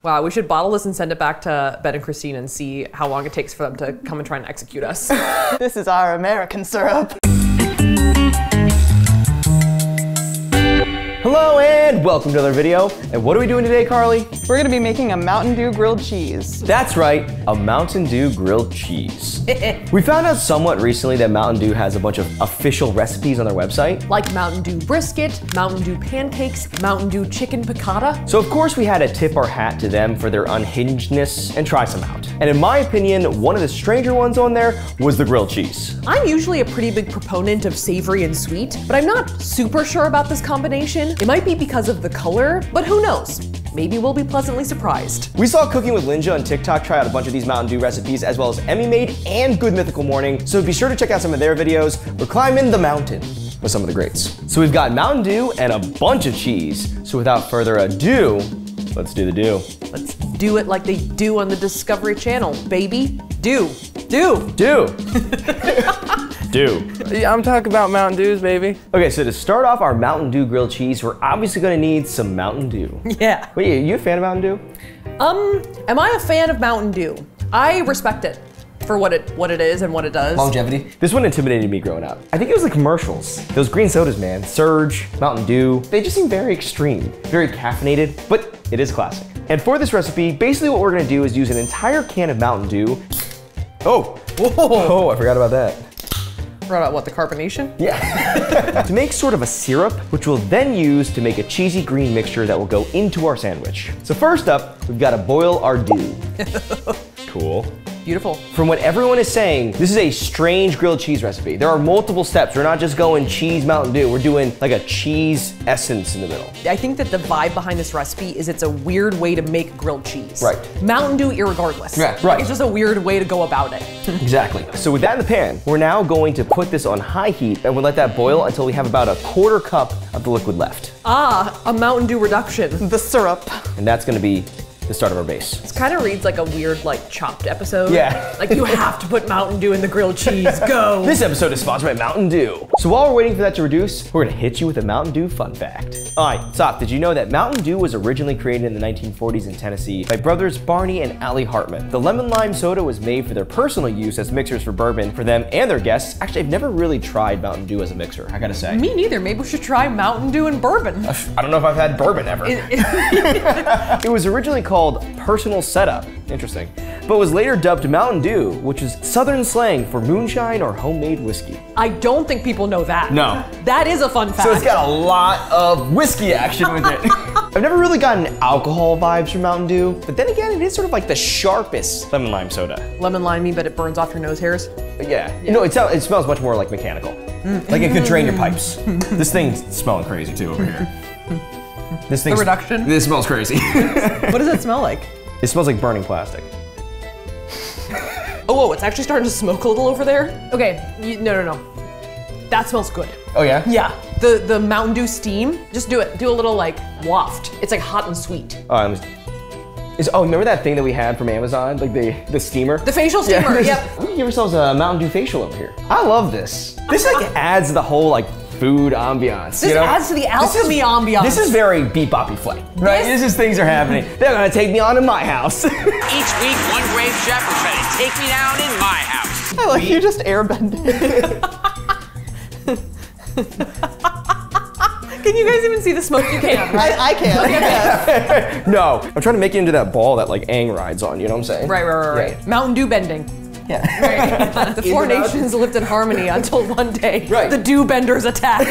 Wow, we should bottle this and send it back to Ben and Christine and see how long it takes for them to come and try and execute us. This is our American syrup. Hello and welcome to another video. And what are we doing today, Carly? We're gonna be making a Mountain Dew grilled cheese. That's right, a Mountain Dew grilled cheese. We found out somewhat recently that Mountain Dew has a bunch of official recipes on their website. Like Mountain Dew brisket, Mountain Dew pancakes, Mountain Dew chicken piccata. So of course we had to tip our hat to them for their unhingedness and try some out. And in my opinion, one of the stranger ones on there was the grilled cheese. I'm usually a pretty big proponent of savory and sweet, but I'm not super sure about this combination. It might be because of the color, but who knows? Maybe we'll be pleasantly surprised. We saw Cooking with Linja on TikTok try out a bunch of these Mountain Dew recipes, as well as Emmy Made and Good Mythical Morning, so be sure to check out some of their videos. We're climbing the mountain with some of the greats. So we've got Mountain Dew and a bunch of cheese. So without further ado, let's do the do. Let's do it like they do on the Discovery Channel, baby. Do. Do. Do. Do. Yeah, I'm talking about Mountain Dews, baby. Okay, so to start off our Mountain Dew grilled cheese, we're obviously gonna need some Mountain Dew. Yeah. Wait, you a fan of Mountain Dew? Am I a fan of Mountain Dew? I respect it for what it is and what it does. Longevity. This one intimidated me growing up. I think it was the commercials. Those green sodas, man. Surge, Mountain Dew. They just seem very extreme, very caffeinated, but it is classic. And for this recipe, basically what we're gonna do is use an entire can of Mountain Dew. Oh, whoa. Oh, I forgot about that. Forgot about what, the carbonation? Yeah. To make sort of a syrup, which we'll then use to make a cheesy green mixture that will go into our sandwich. So first up, we've got to boil our dew. Cool. Beautiful. From what everyone is saying, this is a strange grilled cheese recipe. There are multiple steps. We're not just going cheese Mountain Dew. We're doing like a cheese essence in the middle. I think that the vibe behind this recipe is it's a weird way to make grilled cheese. Right. Mountain Dew irregardless. Yeah, right. It's just a weird way to go about it. Exactly. So with that in the pan, we're now going to put this on high heat and we'll let that boil until we have about a quarter cup of the liquid left. Ah, a Mountain Dew reduction. The syrup. And that's gonna be the start of our base. This kind of reads like a weird, like, Chopped episode. Yeah. Like, you have to put Mountain Dew in the grilled cheese, go. This episode is sponsored by Mountain Dew. So while we're waiting for that to reduce, we're gonna hit you with a Mountain Dew fun fact. All right, Sop, did you know that Mountain Dew was originally created in the 1940s in Tennessee by brothers Barney and Allie Hartman? The lemon lime soda was made for their personal use as mixers for bourbon for them and their guests. Actually, I've never really tried Mountain Dew as a mixer, I gotta say. Me neither. Maybe we should try Mountain Dew and bourbon. I don't know if I've had bourbon ever. It was originally called Personal Setup, interesting, but was later dubbed Mountain Dew, which is Southern slang for moonshine or homemade whiskey. I don't think people know that. No. That is a fun fact. So it's got a lot of whiskey action with it. I've never really gotten alcohol vibes from Mountain Dew, but then again, it is sort of like the sharpest lemon lime soda. Lemon limey, but it burns off your nose hairs. But yeah. You know, it smells much more like mechanical. Like it could drain your pipes. This thing's smelling crazy too over here. This thing's, the reduction? This smells crazy. What does it smell like? It smells like burning plastic. Oh, whoa, it's actually starting to smoke a little over there. Okay, no. That smells good. Oh yeah? Yeah, the Mountain Dew steam, just do it. Do a little like waft. It's like hot and sweet. Oh, remember that thing that we had from Amazon? Like the steamer? The facial steamer, yeah. Yep. We give ourselves a Mountain Dew facial over here. I love this. This like adds the whole like food ambiance. This adds to the alchemy ambiance. This is very beep boppy flight, right? This is things are happening. They're gonna take me on in my house. Each week, one brave chef will try to take me down in my house. I like you just airbending. Can you guys even see the smoke? You can, right? I can. Okay. No, I'm trying to make it into that ball that like Aang rides on, you know what I'm saying? Right. Yeah. Mountain Dew bending. Yeah. Right. The four nations lived in harmony until one day the Dew benders attacked.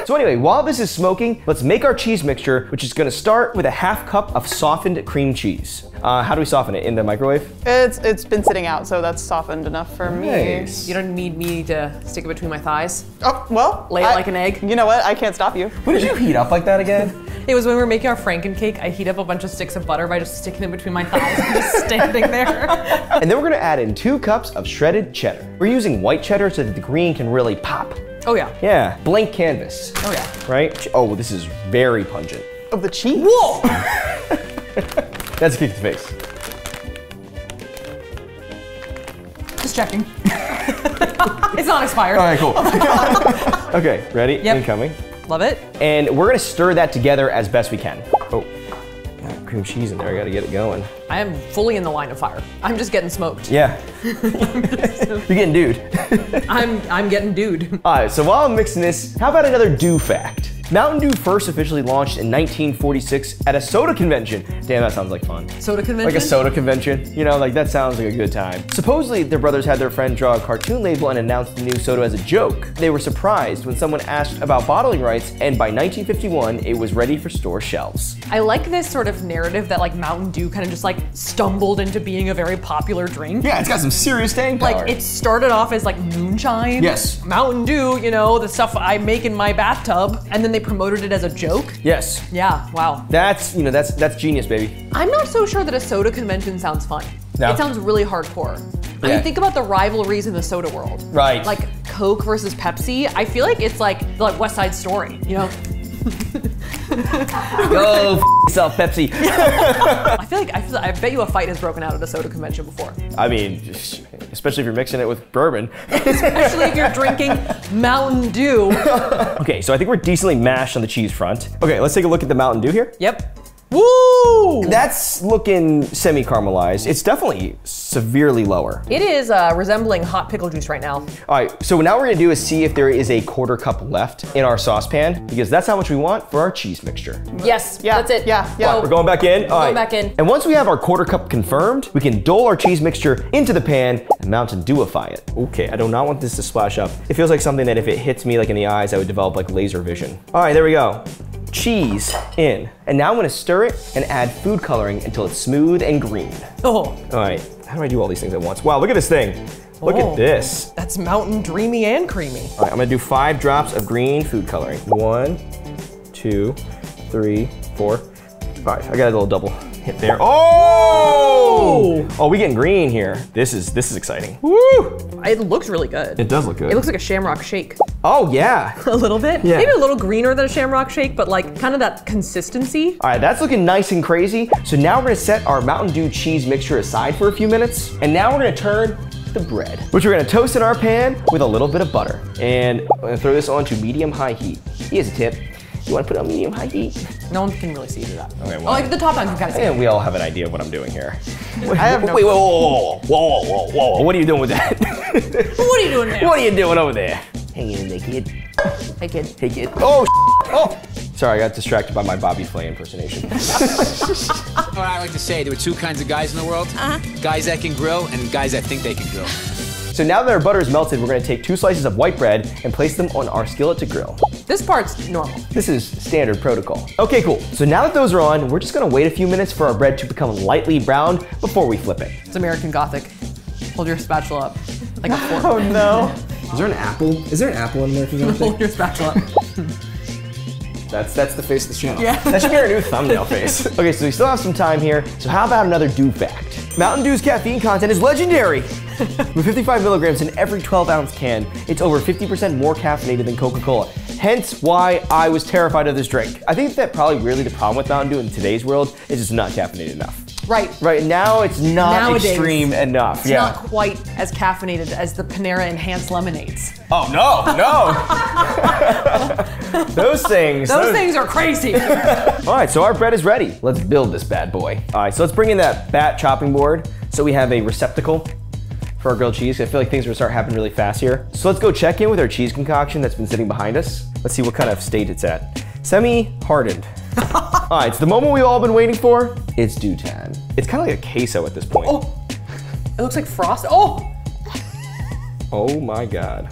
So anyway, while this is smoking, let's make our cheese mixture, which is gonna start with a half cup of softened cream cheese. How do we soften it? In the microwave? It's been sitting out, so that's softened enough for me. You don't need me to stick it between my thighs? Oh, well. Lay it like an egg? You know what? I can't stop you. When did you heat up like that again? It was when we were making our Franken-cake. I heat up a bunch of sticks of butter by just sticking them between my thighs and just standing there. And then we're gonna add in 2 cups of shredded cheddar. We're using white cheddar so that the green can really pop. Oh yeah. Yeah, blank canvas. Oh yeah. Right? Oh, this is very pungent. Of the cheese? Whoa! That's a kick to the face. Just checking. It's not expired. All right, cool. Oh my God. Okay, ready? Yep. Incoming. Love it. And we're gonna stir that together as best we can. Oh, cream cheese in there. I gotta get it going. I am fully in the line of fire. I'm just getting smoked. Yeah. You're getting dude. I'm getting dude. All right, so while I'm mixing this, how about another do fact? Mountain Dew first officially launched in 1946 at a soda convention. Damn, that sounds like fun. Soda convention? Like a soda convention. You know, like that sounds like a good time. Supposedly, their brothers had their friend draw a cartoon label and announce the new soda as a joke. They were surprised when someone asked about bottling rights, and by 1951, it was ready for store shelves. I like this sort of narrative that like Mountain Dew kind of just like stumbled into being a very popular drink. Yeah, it's got some serious staying power. Like it started off as like moonshine. Yes. Mountain Dew, you know, the stuff I make in my bathtub, and then they promoted it as a joke. Yes. Yeah, wow. That's, you know, that's genius, baby. I'm not so sure that a soda convention sounds fun. No. It sounds really hardcore. I mean, think about the rivalries in the soda world. Right. Like Coke versus Pepsi. I feel like it's like West Side Story, you know? Go f yourself, Pepsi. I bet you a fight has broken out at a soda convention before. I mean, especially if you're mixing it with bourbon. Especially if you're drinking Mountain Dew. Okay, so I think we're decently mashed on the cheese front. Okay, let's take a look at the Mountain Dew here. Yep. Woo! That's looking semi-caramelized. It's definitely severely lower. It is resembling hot pickle juice right now. All right, so now what we're gonna do is see if there is a 1/4 cup left in our saucepan, because that's how much we want for our cheese mixture. Yes, Yeah, that's it. yeah, yeah. Go. We're going back in? All right. Going back in. And once we have our 1/4 cup confirmed, we can dole our cheese mixture into the pan and Mountain Dewify it. Okay, I do not want this to splash up. It feels like something that if it hits me like in the eyes, I would develop like laser vision. All right, there we go. Cheese in. And now I'm gonna stir it and add food coloring until it's smooth and green. Oh, All right, how do I do all these things at once? Wow, look at this thing. Look at this. that's Mountain Dreamy and creamy. All right, I'm gonna do 5 drops of green food coloring. 1, 2, 3, 4, 5. I got a little double hit there. Oh! Oh, we getting green here. This is exciting. Woo! It looks really good. It does look good. It looks like a Shamrock Shake. Oh yeah. A little bit. Yeah. Maybe a little greener than a Shamrock Shake, but like kind of that consistency. All right, that's looking nice and crazy. So now we're gonna set our Mountain Dew cheese mixture aside for a few minutes. And now we're gonna turn the bread, which we're gonna toast in our pan with a little bit of butter. And I'm gonna throw this on to medium-high heat. Here's a tip. You wanna put it on medium-high heat? No one can really see through that. Okay, well. Oh, like the top end can kind of see. And we all have an idea of what I'm doing here. I have no Wait, whoa. What are you doing with that? What are you doing there? What are you doing over there? Hanging in there, kid. Hey, kid. Hey, kid. Oh, oh. Sorry, I got distracted by my Bobby Flay impersonation. What I like to say, there are 2 kinds of guys in the world. Guys that can grill and guys that think they can grill. So now that our butter is melted, we're gonna take 2 slices of white bread and place them on our skillet to grill. This part's normal. This is standard protocol. Okay, cool. So now that those are on, we're just gonna wait a few minutes for our bread to become lightly browned before we flip it. It's American Gothic. Hold your spatula up. Like a fork. Oh no. Is there an apple? Is there an apple in American Gothic? Hold your spatula up. That's the face of this channel. Yeah. That should be our new thumbnail face. Okay, so we still have some time here. So how about another Dew fact? Mountain Dew's caffeine content is legendary. With 55 milligrams in every 12-ounce can, it's over 50% more caffeinated than Coca-Cola. Hence why I was terrified of this drink. I think that probably really the problem with Mountain Dew in today's world is it's not caffeinated enough. Right. Right now, it's not Nowadays, extreme enough. It's not quite as caffeinated as the Panera enhanced lemonades. Oh no, no. Those things are crazy. All right, so our bread is ready. Let's build this bad boy. All right, so let's bring in that bat chopping board so we have a receptacle for our grilled cheese. I feel like things are gonna start happening really fast here. So let's go check in with our cheese concoction that's been sitting behind us. Let's see what kind of state it's at. Semi-hardened. All right, it's the moment we've all been waiting for. It's Dew time. It's kind of like a queso at this point. Oh, it looks like frost. Oh! Oh my God.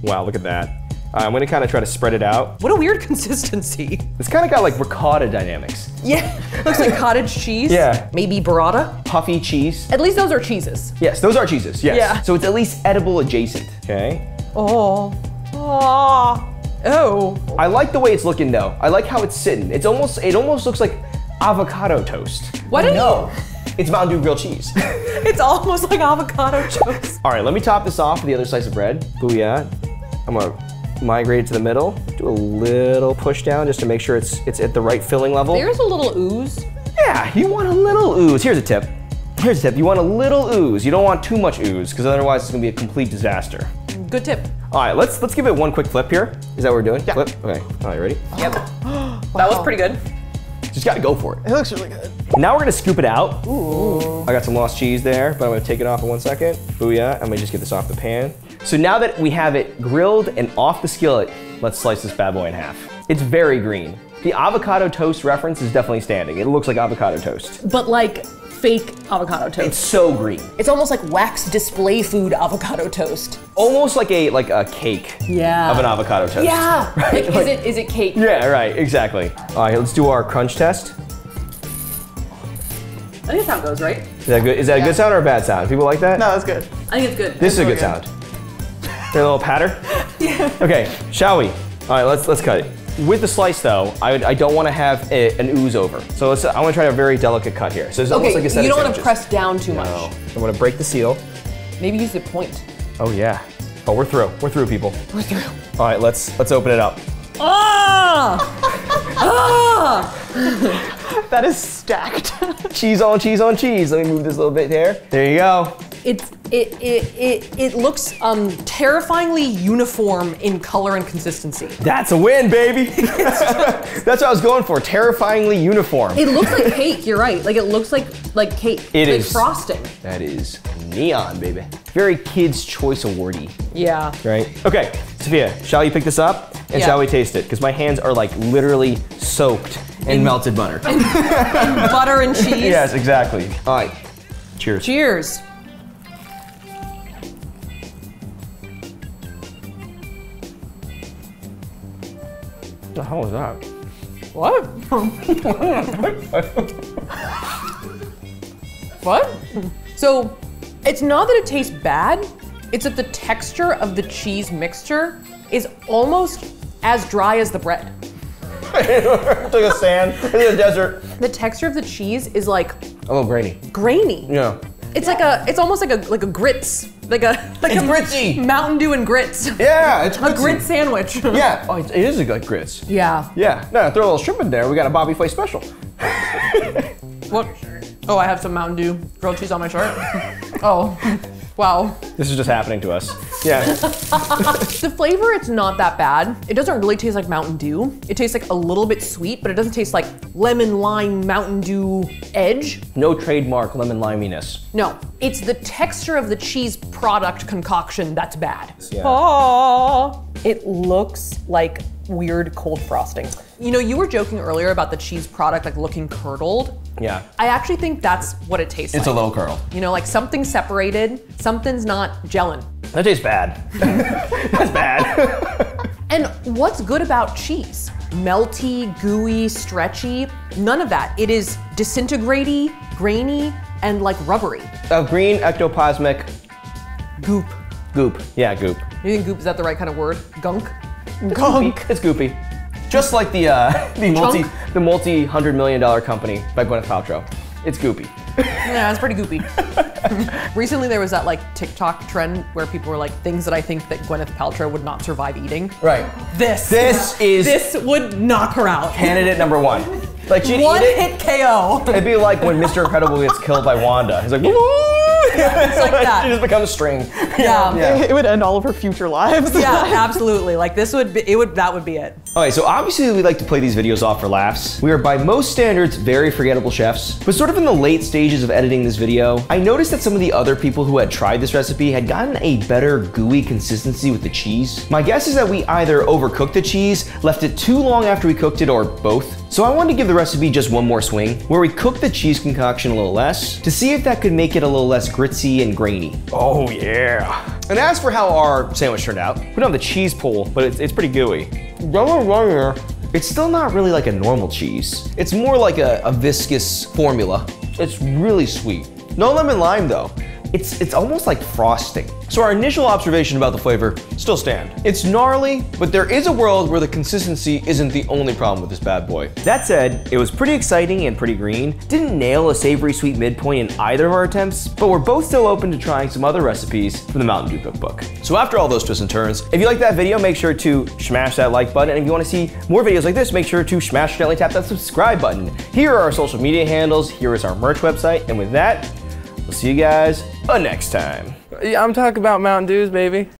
Wow, look at that. I'm gonna kind of try to spread it out. What a weird consistency. It's kind of got like ricotta dynamics. Yeah, looks like cottage cheese. Yeah. Maybe burrata. Puffy cheese. At least those are cheeses. Yes, those are cheeses, yes. Yeah. So it's at least edible adjacent, okay? Oh. Oh. Oh. I like the way it's looking though. I like how it's sitting. It almost looks like avocado toast. What did you? It's Mountain Dew grilled cheese. It's almost like avocado toast. All right, let me top this off with the other slice of bread. Booyah. I'm gonna migrate it to the middle. Do a little push down just to make sure it's at the right filling level. There's a little ooze. Yeah, you want a little ooze. Here's a tip. Here's a tip. You want a little ooze. You don't want too much ooze because otherwise it's gonna be a complete disaster. Good tip. All right, let's give it one quick flip here. Is that what we're doing? Yeah. Flip. Okay. All right, ready? Yep. That was pretty good. Just gotta go for it. It looks really good. Now we're gonna scoop it out. Ooh. I got some lost cheese there, but I'm gonna take it off in 1 second. Booyah, I'm gonna just get this off the pan. So now that we have it grilled and off the skillet, let's slice this bad boy in half. It's very green. The avocado toast reference is definitely standing. It looks like avocado toast. But like fake avocado toast. It's so green. It's almost like wax display food avocado toast. Almost like a cake of an avocado toast. Yeah, Right? like, is it cake? Yeah, right, exactly. All right, let's do our crunch test. I think that's how it goes, right? Is that good? Is that a good sound or a bad sound? People like that? No, that's good. I think it's good. This is a good sound. A little patter? Yeah. Okay, shall we? All right, let's cut it. With the slice though, I don't want to have an ooze over. So I want to try a very delicate cut here. So it's almost like a set you of don't want to sandwiches. press down too much. No. I'm gonna break the seal. Maybe use the point. Oh yeah. Oh, we're through. We're through, people. We're through. All right, let's open it up. Ah! That is stacked. Cheese on cheese on cheese. Let me move this a little bit here. There you go. It looks terrifyingly uniform in color and consistency. That's a win, baby. That's what I was going for. Terrifyingly uniform. It looks like cake. You're right. Like it looks like cake. It like is frosting. That is neon, baby. Very Kids' Choice Awardy. Yeah. Right? Okay, Safiya, shall you pick this up? And shall we taste it? Because my hands are like literally soaked in melted butter. And butter and cheese. Yes, exactly. All right, cheers. Cheers. What the hell is that? What? What? So, it's not that it tastes bad, it's that the texture of the cheese mixture is almost as dry as the bread. It's like a sand in the desert. The texture of the cheese is like A little grainy. grainy. Yeah. It's almost like a grits. Like It's a gritty. Mountain Dew and grits. Yeah, it's A gritty. grit sandwich. Yeah, oh, it is a good grits. Yeah. Yeah, no, throw a little shrimp in there. We got a Bobby Flay special. What? Oh, I have some Mountain Dew grilled cheese on my shirt. Oh, wow. This is just happening to us. Yeah. The flavor, it's not that bad. It doesn't really taste like Mountain Dew. It tastes like a little bit sweet, but it doesn't taste like lemon lime Mountain Dew edge. No trademark lemon liminess. No, it's the texture of the cheese product concoction that's bad. Yeah. Oh, it looks like weird cold frosting. You know, you were joking earlier about the cheese product like looking curdled. Yeah. I actually think that's what it tastes like. It's a low curl. You know, like something's separated, something's not gelling. That tastes bad. That's bad. And what's good about cheese? Melty, gooey, stretchy, none of that. It is disintegrating, grainy, and like rubbery. Green ectoplasmic Goop. goop. Yeah, goop. You think goop, is that the right kind of word? Gunk? Gunk. It's goopy. Just like the multi-$100 million company by Gwyneth Paltrow. It's goopy. Yeah, it's pretty goopy. Recently there was that like TikTok trend where people were like, things that I think that Gwyneth Paltrow would not survive eating. Right. This would knock her out. Candidate number one. Like she'd One eat it. hit KO. It'd be like when Mr. Incredible gets killed by Wanda. He's like, Yeah, it's like that. She just becomes a string. Yeah. It would end all of her future lives. Yeah, absolutely. Like this would be, that would be it. Okay, so obviously we like to play these videos off for laughs. We are by most standards very forgettable chefs, but sort of in the late stages of editing this video, I noticed that some of the other people who had tried this recipe had gotten a better gooey consistency with the cheese. My guess is that we either overcooked the cheese, left it too long after we cooked it, or both. So I wanted to give the recipe just one more swing, where we cook the cheese concoction a little less, to see if that could make it a little less gritsy and grainy. Oh yeah. And as for how our sandwich turned out, we don't have the cheese pull, but it's pretty gooey. It's still not really like a normal cheese. It's more like a viscous formula. It's really sweet. No lemon lime though. It's almost like frosting. So our initial observation about the flavor still stand. It's gnarly, but there is a world where the consistency isn't the only problem with this bad boy. That said, it was pretty exciting and pretty green. Didn't nail a savory sweet midpoint in either of our attempts, but we're both still open to trying some other recipes from the Mountain Dew cookbook. So after all those twists and turns, if you like that video, make sure to smash that like button. And if you want to see more videos like this, make sure to gently tap that subscribe button. Here are our social media handles. Here is our merch website. And with that, we'll see you guys next time. I'm talking about Mountain Dews, baby.